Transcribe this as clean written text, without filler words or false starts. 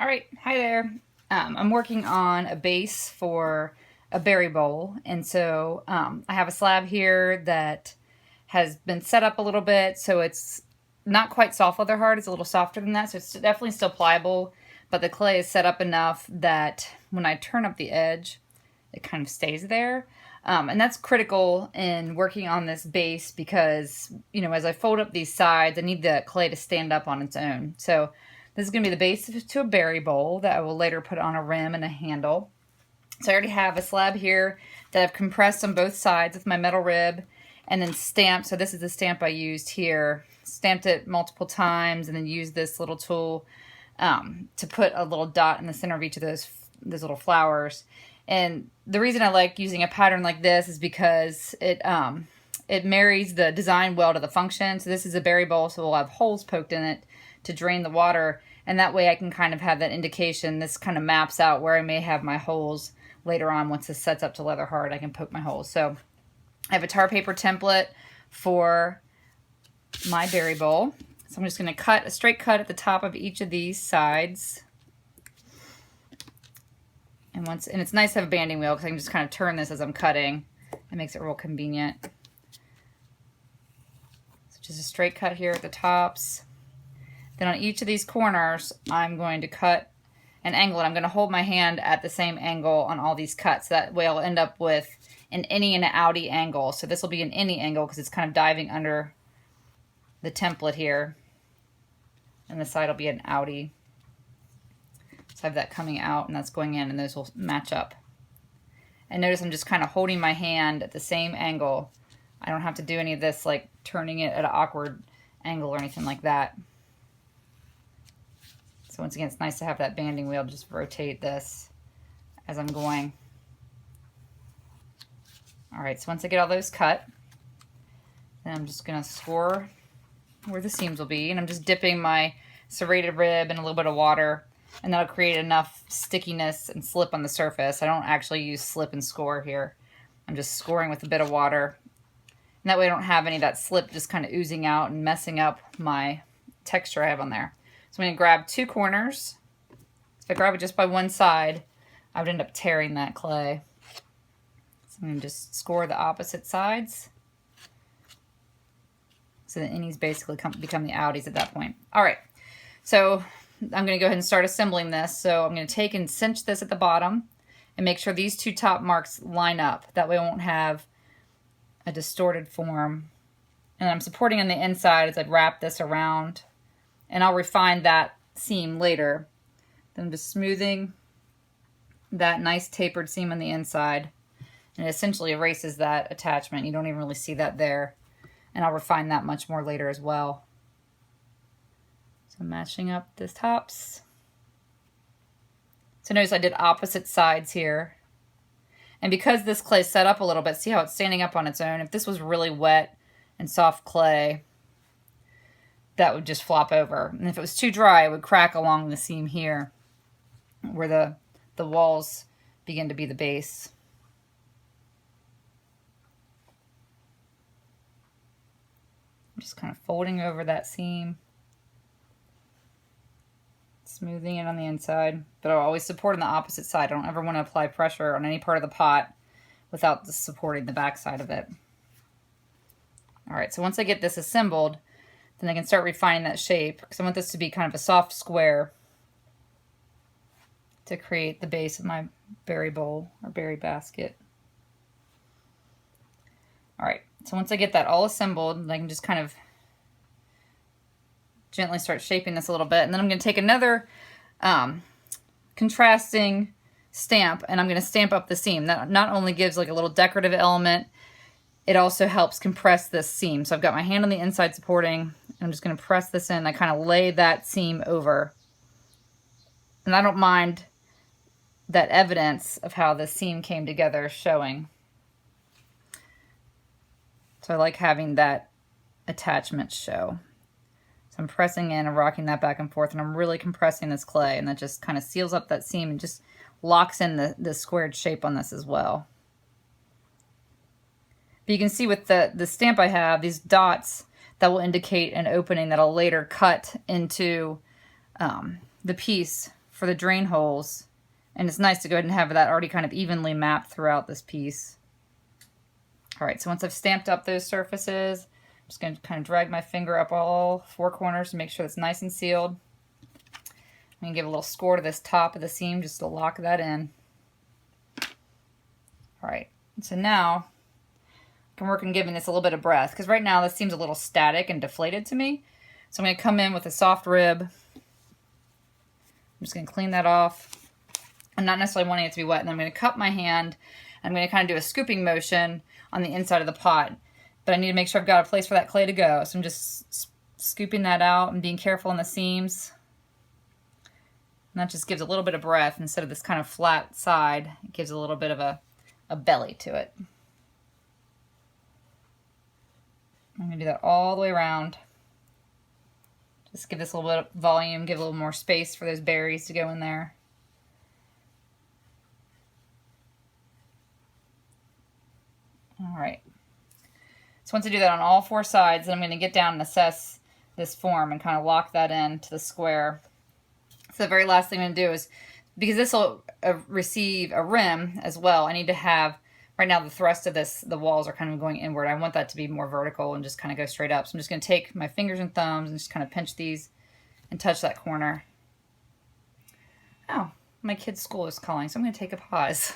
All right, hi there. I'm working on a base for a berry bowl, and so I have a slab here that has been set up a little bit, so it's not quite soft leather hard. It's a little softer than that, so it's definitely still pliable, but the clay is set up enough that when I turn up the edge, it kind of stays there. And that's critical in working on this base because, as I fold up these sides, I need the clay to stand up on its own. So this is going to be the base to a berry bowl that I will later put on a rim and a handle. So I already have a slab here that I've compressed on both sides with my metal rib and then stamped. So this is the stamp I used here. Stamped it multiple times and then used this little tool to put a little dot in the center of each of those little flowers. And the reason I like using a pattern like this is because it marries the design well to the function. So this is a berry bowl, so we'll have holes poked in it to drain the water. And that way I can kind of have that indication. This kind of maps out where I may have my holes later on. Once this sets up to leather hard, I can poke my holes. So I have a tar paper template for my berry bowl. So I'm just going to cut a straight cut at the top of each of these sides. And it's nice to have a banding wheel because I can just kind of turn this as I'm cutting. It makes it real convenient. So just a straight cut here at the tops. Then on each of these corners, I'm going to cut an angle, and I'm going to hold my hand at the same angle on all these cuts. That way I'll end up with an innie and an outie angle. So this will be an innie angle because it's kind of diving under the template here. And the side will be an outie. So I have that coming out and that's going in, and those will match up. And notice I'm just kind of holding my hand at the same angle. I don't have to do any of this like turning it at an awkward angle or anything like that. So once again, it's nice to have that banding wheel to just rotate this as I'm going. All right, so once I get all those cut, then I'm just gonna score where the seams will be, and I'm just dipping my serrated rib in a little bit of water, and that'll create enough stickiness and slip on the surface. I don't actually use slip and score here. I'm just scoring with a bit of water, and that way I don't have any of that slip just kind of oozing out and messing up my texture I have on there. So I'm going to grab two corners. If I grab it just by one side, I would end up tearing that clay. So I'm going to just score the opposite sides. So the innies basically become the outies at that point. All right, so I'm going to go ahead and start assembling this. So I'm going to take and cinch this at the bottom and make sure these two top marks line up. That way I won't have a distorted form. And I'm supporting on the inside as I wrap this around. And I'll refine that seam later. Then I'm just smoothing that nice tapered seam on the inside. And it essentially erases that attachment. You don't even really see that there. And I'll refine that much more later as well. So matching up the tops. So notice I did opposite sides here. And because this clay is set up a little bit, see how it's standing up on its own? If this was really wet and soft clay, that would just flop over. And if it was too dry, it would crack along the seam here where the walls begin to be the base. I'm just kind of folding over that seam, smoothing it on the inside, but I'll always support on the opposite side. I don't ever want to apply pressure on any part of the pot without supporting the back side of it. All right, so once I get this assembled, then I can start refining that shape because I want this to be kind of a soft square to create the base of my berry bowl or berry basket. All right, so once I get that all assembled, I can just kind of gently start shaping this a little bit. And then I'm going to take another contrasting stamp and I'm going to stamp up the seam. That not only gives like a little decorative element, it also helps compress this seam. So I've got my hand on the inside supporting, and I'm just going to press this in. I kind of lay that seam over. And I don't mind that evidence of how the seam came together showing. So I like having that attachment show. So I'm pressing in and rocking that back and forth, and I'm really compressing this clay, and that just kind of seals up that seam and just locks in the squared shape on this as well. But you can see with the stamp I have, these dots that will indicate an opening that I'll later cut into the piece for the drain holes. And it's nice to go ahead and have that already kind of evenly mapped throughout this piece. All right, so once I've stamped up those surfaces, I'm just going to kind of drag my finger up all four corners to make sure it's nice and sealed. I'm going to give a little score to this top of the seam just to lock that in. All right, so now I can work on giving this a little bit of breath, because right now this seems a little static and deflated to me. So I'm going to come in with a soft rib. I'm just going to clean that off. I'm not necessarily wanting it to be wet, and I'm going to cup my hand. I'm going to kind of do a scooping motion on the inside of the pot, but I need to make sure I've got a place for that clay to go. So I'm just scooping that out and being careful on the seams. And that just gives a little bit of breath instead of this kind of flat side. It gives a little bit of a belly to it. I'm going to do that all the way around. Just give this a little bit of volume, give a little more space for those berries to go in there. All right. So once I do that on all four sides, then I'm going to get down and assess this form and kind of lock that in to the square. So the very last thing I'm going to do is, because this will receive a rim as well, I need to have, right now the thrust of this, the walls are kind of going inward. I want that to be more vertical and just kind of go straight up. So I'm just going to take my fingers and thumbs and just kind of pinch these and touch that corner. Oh, my kid's school is calling, so I'm going to take a pause.